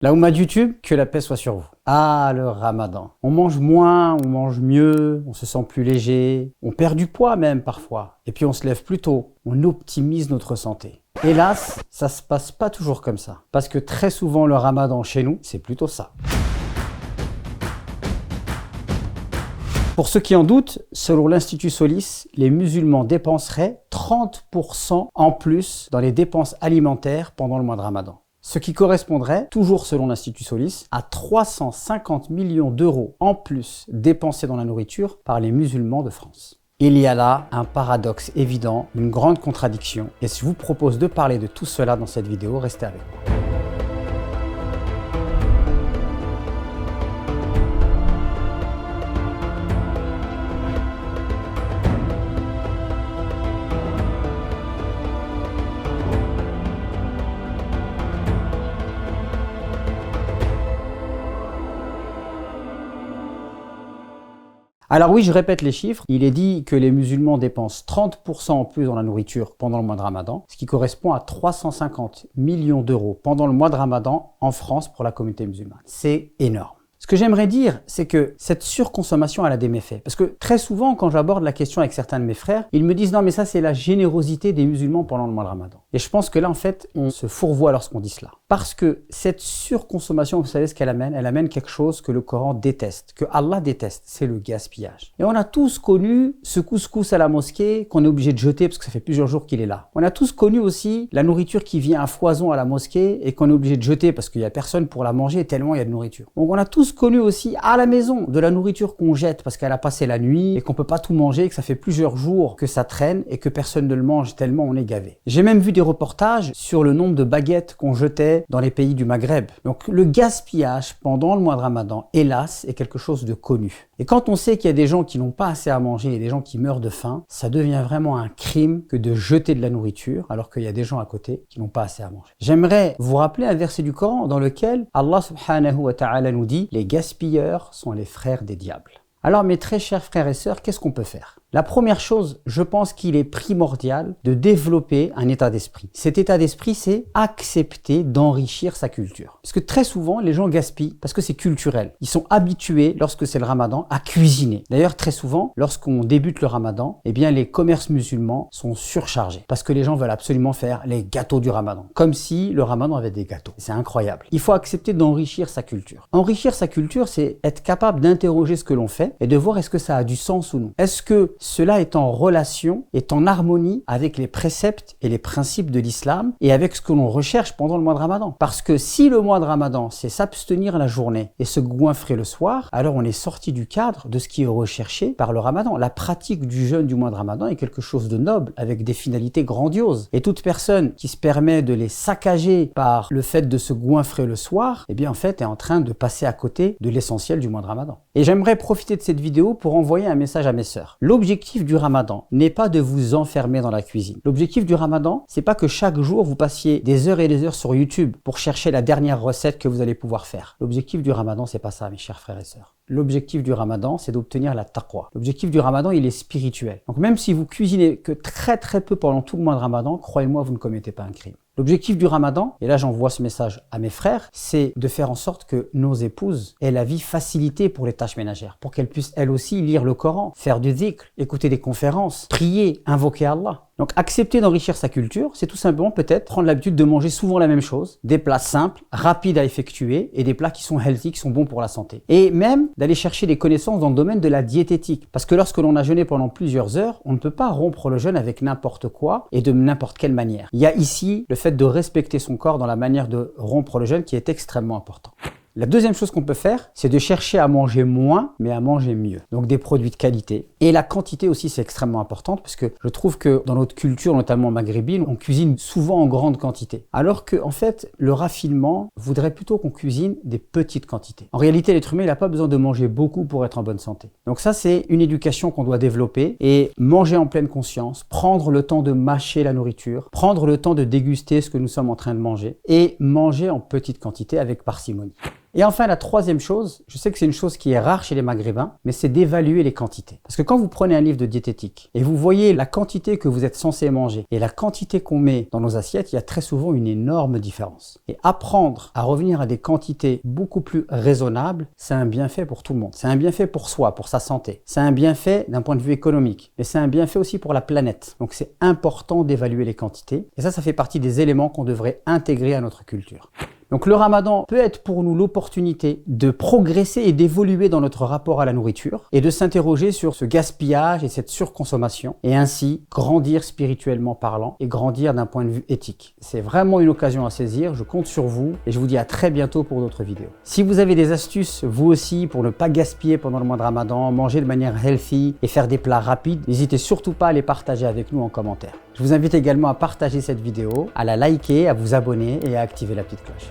La Oumma de YouTube, que la paix soit sur vous. Ah, le ramadan. On mange moins, on mange mieux, on se sent plus léger, on perd du poids même parfois. Et puis on se lève plus tôt, on optimise notre santé. Hélas, ça se passe pas toujours comme ça. Parce que très souvent le ramadan chez nous, c'est plutôt ça. Pour ceux qui en doutent, selon l'Institut Solis, les musulmans dépenseraient 30% en plus dans les dépenses alimentaires pendant le mois de ramadan. Ce qui correspondrait, toujours selon l'Institut Solis, à 350 millions d'euros en plus dépensés dans la nourriture par les musulmans de France. Il y a là un paradoxe évident, une grande contradiction, et je vous propose de parler de tout cela dans cette vidéo, restez avec moi. Alors oui, je répète les chiffres. Il est dit que les musulmans dépensent 30% en plus dans la nourriture pendant le mois de Ramadan, ce qui correspond à 350 millions d'euros pendant le mois de Ramadan en France pour la communauté musulmane. C'est énorme. Ce que j'aimerais dire, c'est que cette surconsommation, elle a des méfaits. Parce que très souvent, quand j'aborde la question avec certains de mes frères, ils me disent « Non, mais ça, c'est la générosité des musulmans pendant le mois de Ramadan. » Et je pense que là, en fait, on se fourvoie lorsqu'on dit cela. Parce que cette surconsommation, vous savez ce qu'elle amène? Elle amène quelque chose que le Coran déteste, que Allah déteste, c'est le gaspillage. Et on a tous connu ce couscous à la mosquée qu'on est obligé de jeter parce que ça fait plusieurs jours qu'il est là. On a tous connu aussi la nourriture qui vient à foison à la mosquée et qu'on est obligé de jeter parce qu'il n'y a personne pour la manger tellement il y a de nourriture. Donc on a tous connu aussi à la maison de la nourriture qu'on jette parce qu'elle a passé la nuit et qu'on peut pas tout manger et que ça fait plusieurs jours que ça traîne et que personne ne le mange tellement on est gavé. J'ai même vu des reportages sur le nombre de baguettes qu'on jetait dans les pays du Maghreb. Donc le gaspillage pendant le mois de Ramadan, hélas, est quelque chose de connu. Et quand on sait qu'il y a des gens qui n'ont pas assez à manger et des gens qui meurent de faim, ça devient vraiment un crime que de jeter de la nourriture alors qu'il y a des gens à côté qui n'ont pas assez à manger. J'aimerais vous rappeler un verset du Coran dans lequel Allah subhanahu wa ta'ala nous dit « Les gaspilleurs sont les frères des diables ». Alors mes très chers frères et sœurs, qu'est-ce qu'on peut faire? La première chose, je pense qu'il est primordial de développer un état d'esprit. Cet état d'esprit, c'est accepter d'enrichir sa culture. Parce que très souvent, les gens gaspillent parce que c'est culturel. Ils sont habitués, lorsque c'est le ramadan, à cuisiner. D'ailleurs, très souvent, lorsqu'on débute le ramadan, eh bien, les commerces musulmans sont surchargés. Parce que les gens veulent absolument faire les gâteaux du ramadan. Comme si le ramadan avait des gâteaux. C'est incroyable. Il faut accepter d'enrichir sa culture. Enrichir sa culture, c'est être capable d'interroger ce que l'on fait et de voir est-ce que ça a du sens ou non. Est-ce que cela est en relation, est en harmonie avec les préceptes et les principes de l'islam et avec ce que l'on recherche pendant le mois de Ramadan. Parce que si le mois de Ramadan, c'est s'abstenir la journée et se goinfrer le soir, alors on est sorti du cadre de ce qui est recherché par le Ramadan. La pratique du jeûne du mois de Ramadan est quelque chose de noble, avec des finalités grandioses. Et toute personne qui se permet de les saccager par le fait de se goinfrer le soir, eh bien en fait est en train de passer à côté de l'essentiel du mois de Ramadan. Et j'aimerais profiter de cette vidéo pour envoyer un message à mes sœurs. L'objectif du ramadan n'est pas de vous enfermer dans la cuisine. L'objectif du ramadan, c'est pas que chaque jour vous passiez des heures et des heures sur YouTube pour chercher la dernière recette que vous allez pouvoir faire. L'objectif du ramadan, c'est pas ça, mes chers frères et sœurs. L'objectif du ramadan, c'est d'obtenir la taqwa. L'objectif du ramadan, il est spirituel. Donc même si vous cuisinez que très peu pendant tout le mois de ramadan, croyez-moi, vous ne commettez pas un crime. L'objectif du ramadan, et là j'envoie ce message à mes frères, c'est de faire en sorte que nos épouses aient la vie facilitée pour les tâches ménagères, pour qu'elles puissent elles aussi lire le Coran, faire du dhikr, écouter des conférences, prier, invoquer Allah. Donc accepter d'enrichir sa culture, c'est tout simplement peut-être prendre l'habitude de manger souvent la même chose, des plats simples, rapides à effectuer et des plats qui sont healthy, qui sont bons pour la santé. Et même d'aller chercher des connaissances dans le domaine de la diététique. Parce que lorsque l'on a jeûné pendant plusieurs heures, on ne peut pas rompre le jeûne avec n'importe quoi et de n'importe quelle manière. Il y a ici le fait de respecter son corps dans la manière de rompre le jeûne qui est extrêmement important. La deuxième chose qu'on peut faire, c'est de chercher à manger moins, mais à manger mieux. Donc des produits de qualité. Et la quantité aussi, c'est extrêmement importante parce que je trouve que dans notre culture, notamment maghrébine, on cuisine souvent en grande quantité. Alors que, en fait, le raffinement voudrait plutôt qu'on cuisine des petites quantités. En réalité, l'être humain, il n'a pas besoin de manger beaucoup pour être en bonne santé. Donc ça, c'est une éducation qu'on doit développer et manger en pleine conscience, prendre le temps de mâcher la nourriture, prendre le temps de déguster ce que nous sommes en train de manger et manger en petite quantité avec parcimonie. Et enfin, la troisième chose, je sais que c'est une chose qui est rare chez les Maghrébins, mais c'est d'évaluer les quantités. Parce que quand vous prenez un livre de diététique et vous voyez la quantité que vous êtes censé manger et la quantité qu'on met dans nos assiettes, il y a très souvent une énorme différence. Et apprendre à revenir à des quantités beaucoup plus raisonnables, c'est un bienfait pour tout le monde. C'est un bienfait pour soi, pour sa santé. C'est un bienfait d'un point de vue économique, mais c'est un bienfait aussi pour la planète. Donc c'est important d'évaluer les quantités. Et ça fait partie des éléments qu'on devrait intégrer à notre culture. Donc le Ramadan peut être pour nous l'opportunité de progresser et d'évoluer dans notre rapport à la nourriture et de s'interroger sur ce gaspillage et cette surconsommation et ainsi grandir spirituellement parlant et grandir d'un point de vue éthique. C'est vraiment une occasion à saisir, je compte sur vous et je vous dis à très bientôt pour d'autres vidéos. Si vous avez des astuces vous aussi pour ne pas gaspiller pendant le mois de Ramadan, manger de manière healthy et faire des plats rapides, n'hésitez surtout pas à les partager avec nous en commentaire. Je vous invite également à partager cette vidéo, à la liker, à vous abonner et à activer la petite cloche.